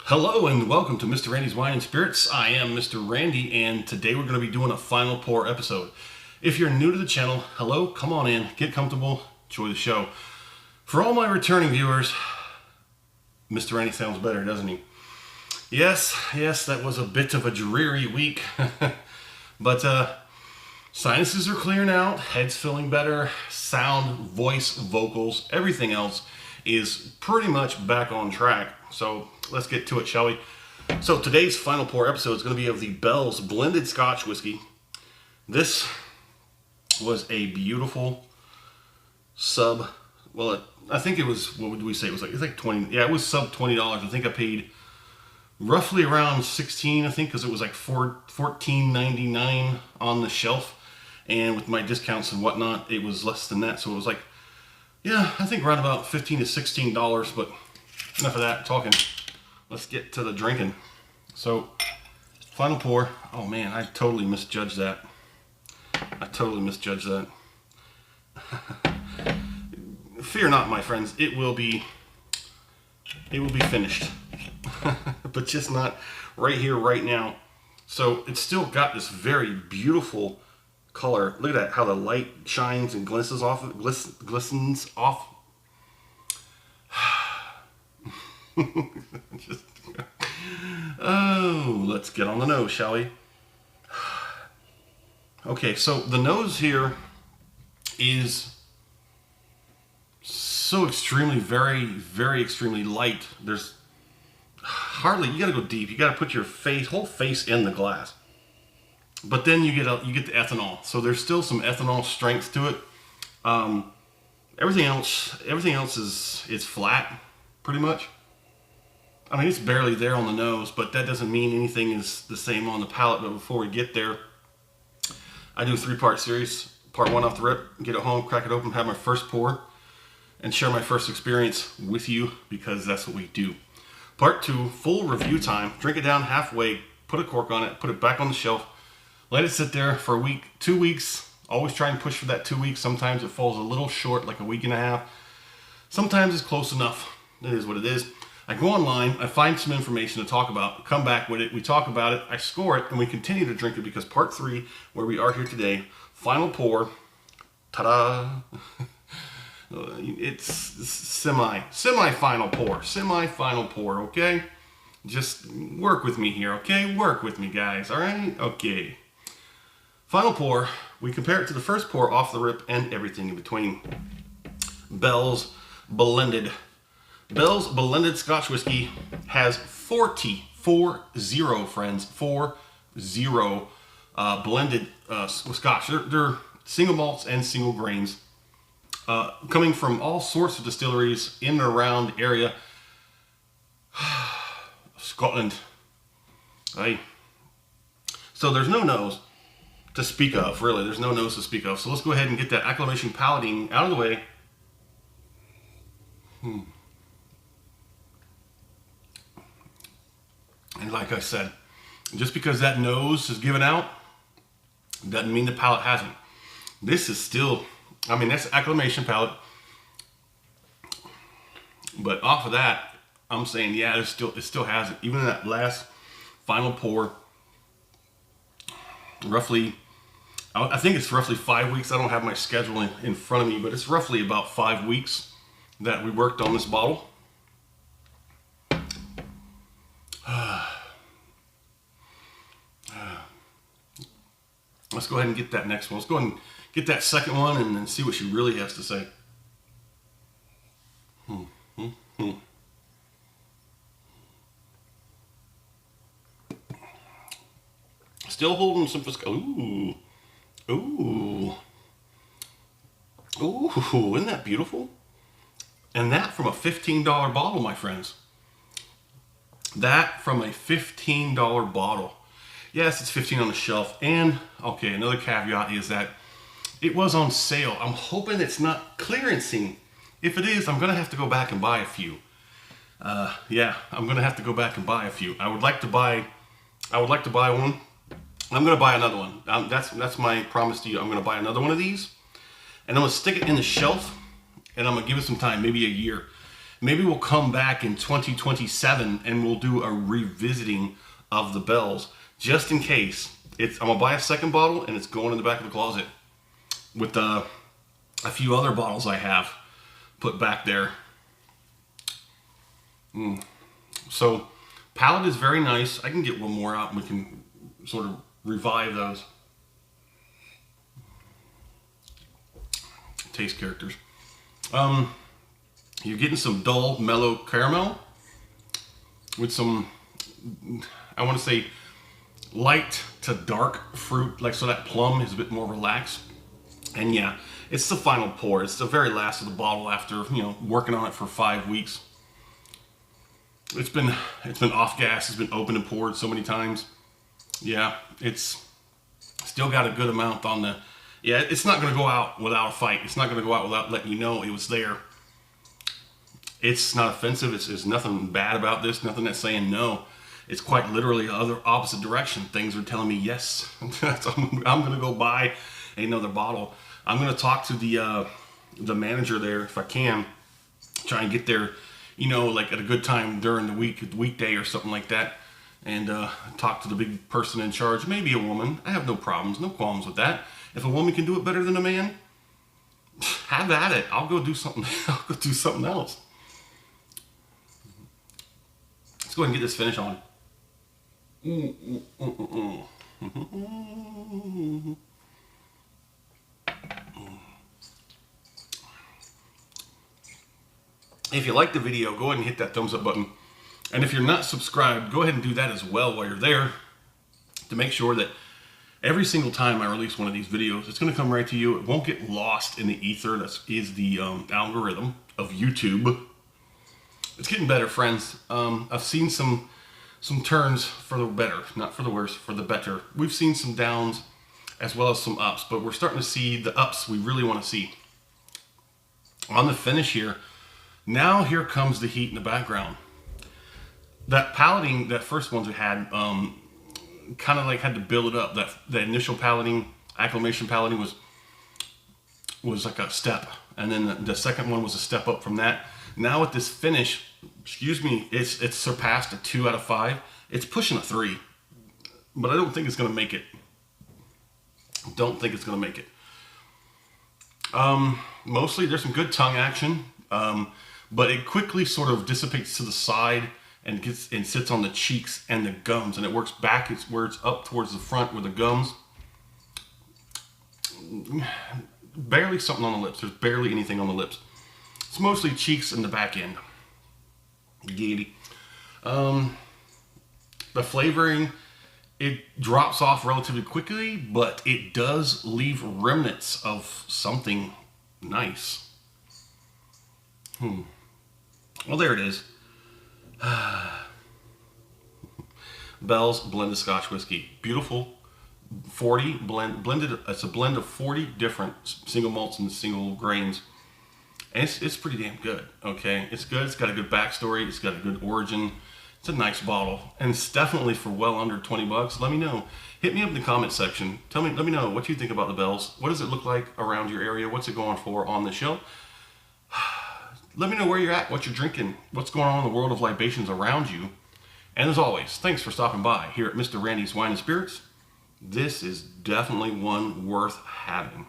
Hello and welcome to Mr. Randy's Wine and Spirits. I am Mr. Randy and today we're going to be doing a final pour episode. If you're new to the channel, hello, come on in, get comfortable, enjoy the show. For all my returning viewers, Mr. Randy sounds better, doesn't he? Yes, that was a bit of a dreary week, but sinuses are clearing out, head's feeling better, sound, voice, vocals, everything else is pretty much back on track. So let's get to it, shall we? So today's final pour episode is going to be of the Bell's blended Scotch whiskey. This was a beautiful sub. Well, I think it was, what would we say? It was like 20. Yeah, it was sub $20. I think I paid roughly around 16. I think because it was like $14.99 on the shelf, and with my discounts and whatnot, it was less than that. So it was like, yeah, I think around about $15 to $16. But enough of that talking. Let's get to the drinking. So, final pour. Oh man, I totally misjudged that. Fear not, my friends. It will be finished, but just not right here, right now. So it's still got this very beautiful color. Look at that, how the light shines and glistens off. Oh, let's get on the nose, shall we? Okay, so the nose here is so extremely, very extremely light. There's hardly, you gotta go deep. You gotta put your whole face in the glass. But then you get the ethanol. So there's still some ethanol strength to it. Everything else is flat, pretty much. I mean, it's barely there on the nose, but that doesn't mean anything is the same on the palate. But before we get there, I do a 3-part series. Part 1 off the rip, get it home, crack it open, have my first pour, and share my first experience with you, because that's what we do. Part 2, full review time. Drink it down halfway, put a cork on it, put it back on the shelf, let it sit there for a week, 2 weeks. Always try and push for that 2 weeks. Sometimes it falls a little short, like a week and a half. Sometimes it's close enough. It is what it is. I go online, I find some information to talk about, come back with it, we talk about it, I score it, and we continue to drink it, because part 3, where we are here today, final pour, ta-da, it's semi-final pour, okay? Just work with me here, okay? Work with me, guys, all right? Okay. Final pour, we compare it to the first pour off the rip and everything in between. Bell's blended Scotch whiskey has 40 friends, 40 blended Scotch. They're single malts and single grains, coming from all sorts of distilleries in and around the area. Scotland. Aye. So there's no nose to speak of, really. There's no nose to speak of. So let's go ahead and get that acclimation palating out of the way. And like I said, just because that nose is given out doesn't mean the palate hasn't. This is still, I mean, that's acclimation palate. But off of that, I'm saying, yeah, it still has it. Even in that last final pour, roughly, I think it's roughly 5 weeks. I don't have my schedule in front of me, but it's roughly about 5 weeks that we worked on this bottle. Let's go ahead and get that next one. Let's go ahead and get that second one and then see what she really has to say. Still holding some Ooh. Isn't that beautiful? And that from a $15 bottle, my friends. That from a $15 bottle. Yes, it's $15 on the shelf. And, okay, another caveat is that it was on sale. I'm hoping it's not clearancing. If it is, I'm going to have to go back and buy a few. Yeah, I'm going to have to go back and buy a few. I would like to buy one. I'm going to buy another one. That's my promise to you. I'm going to buy another one of these. And I'm going to stick it in the shelf. And I'm going to give it some time, maybe a year. Maybe we'll come back in 2027 and we'll do a revisiting of the Bells, just in case. I'm gonna buy a second bottle and it's going in the back of the closet with a few other bottles I have put back there. So palate is very nice. I can get one more out and we can sort of revive those taste characters. You're getting some dull, mellow caramel with some, I want to say, light to dark fruit, like so that plum is a bit more relaxed. And yeah, it's the final pour. It's the very last of the bottle after, you know, working on it for 5 weeks. It's been off gas. It's been opened and poured so many times. Yeah, it's still got a good amount on the. Yeah, it's not going to go out without a fight. It's not going to go out without letting you know it was there. It's not offensive. It's nothing bad about this. Nothing that's saying no. It's quite literally the other opposite direction. Things are telling me yes. I'm going to go buy another bottle. I'm going to talk to the manager there if I can. Try and get there, you know, like at a good time during the weekday or something like that. And talk to the big person in charge. Maybe a woman. I have no problems, no qualms with that. If a woman can do it better than a man, have at it. I'll go do something. I'll go do something else. Let's go ahead and get this finish on. If you like the video, go ahead and hit that thumbs up button. And if you're not subscribed, go ahead and do that as well while you're there, to make sure that every single time I release one of these videos, it's going to come right to you. It won't get lost in the ether. That is the algorithm of YouTube. It's getting better, friends. I've seen some turns for the better, not for the worse, for the better. We've seen some downs as well as some ups, but we're starting to see the ups we really want to see. On the finish here, now here comes the heat in the background. That palating, that first ones we had, kind of like had to build it up. The initial palating, acclimation palating was like a step, and then the second one was a step up from that. Now with this finish, excuse me, it's surpassed a 2 out of 5. It's pushing a 3, but I don't think it's going to make it. Don't think it's going to make it. Mostly there's some good tongue action, but it quickly sort of dissipates to the side and sits on the cheeks and the gums, and it works back. It's where it's up towards the front where the gums. Barely something on the lips. There's barely anything on the lips. It's mostly cheeks and the back end. Giddy. The flavoring, it drops off relatively quickly, but it does leave remnants of something nice. Well, there it is. Bell's blended Scotch whiskey. Beautiful. 40 blended. It's a blend of 40 different single malts and single grains. And it's pretty damn good. Okay, it's good. It's got a good backstory. It's got a good origin. It's a nice bottle, and it's definitely for well under 20 bucks. Let me know. Hit me up in the comment section. Let me know what you think about the Bells. What does it look like around your area? What's it going for on the shelf? Let me know where you're at, what you're drinking, what's going on in the world of libations around you. And as always, thanks for stopping by here at Mr. Randy's Wine and Spirits. This is definitely one worth having.